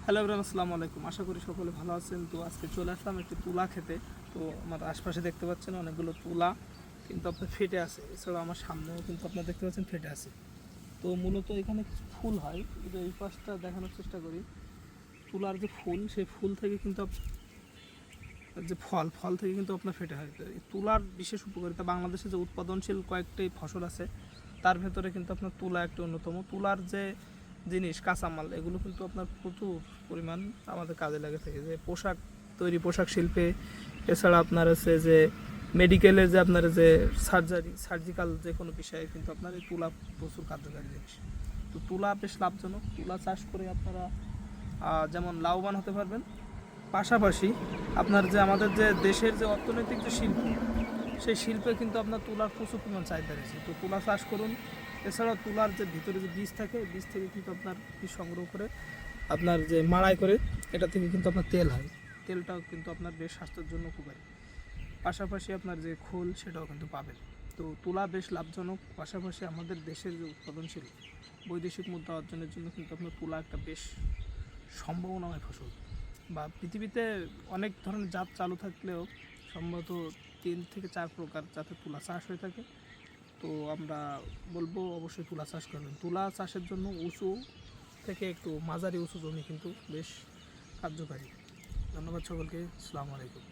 Hello everyone, আসসালামু আলাইকুম। আশা করি সকলে ভালো আছেন। তো আজকে চলে আসলাম একটি তুলা খেতে। তো আমার আশপাশে দেখতে পাচ্ছেন অনেকগুলো তুলা কিন্তু আপনার ফেটে আছে। এছাড়াও আমার সামনেও কিন্তু আপনার দেখতে পাচ্ছেন ফেটে আছে। তো মূলত এখানে কিছু ফুল হয়, কিন্তু এই পাশটা দেখানোর চেষ্টা করি। তুলার যে ফুল, সেই ফুল থেকে কিন্তু যে ফল থেকে কিন্তু আপনার ফেটে হয়। তো এই তুলার বিশেষ উপকারিতা, বাংলাদেশে যে উৎপাদনশীল কয়েকটি ফসল আছে তার ভেতরে কিন্তু আপনার তুলা একটি অন্যতম। তুলার যে জিনিস, কাঁচামাল, এগুলো কিন্তু আপনার প্রচুর পরিমাণ আমাদের কাজে লাগে থাকে, যে পোশাক তৈরি, পোশাক শিল্পে, এছাড়া আপনার হচ্ছে যে মেডিকেলে, যে আপনার যে সার্জিক্যাল যে কোনো বিষয়ে কিন্তু আপনার এই তুলা প্রচুর কার্যকারী জিনিস। তো তুলা বেশ লাভজনক। তুলা চাষ করে আপনারা যেমন লাভবান হতে পারবেন, পাশাপাশি আপনার যে আমাদের যে দেশের যে অর্থনৈতিক যে শিল্প, সেই শিল্পে কিন্তু আপনার তুলার প্রচুর পরিমাণ চাহিদা রয়েছে। তো তুলা চাষ করুন। এছাড়াও তুলার যে ভিতরে যে বীজ থাকে, বীজ থেকে কিন্তু আপনার বীজ সংগ্রহ করে আপনার যে মাড়াই করে, এটা থেকে কিন্তু আপনার তেল হয়। তেলটাও কিন্তু আপনার বেশ স্বাস্থ্যের জন্য উপকারী। পাশাপাশি আপনার যে খোল, সেটাও কিন্তু পাবেন। তো তুলা বেশ লাভজনক। পাশাপাশি আমাদের দেশের যে উৎপাদনশীল, বৈদেশিক মুদ্রা অর্জনের জন্য কিন্তু আপনার তুলা একটা বেশ সম্ভাবনাময় ফসল। বা পৃথিবীতে অনেক ধরনের জাত চালু থাকলেও সম্ভবত 3 থেকে 4 প্রকার জাতের তুলা চাষ হয়ে থাকে। তো আমরা বলবো অবশ্যই তুলা চাষ করবেন। তুলা চাষের জন্য উঁচু থেকে একটু মাঝারি উঁচু জমি কিন্তু বেশ কার্যকারী। ধন্যবাদ সকলকে। আসসালামু আলাইকুম।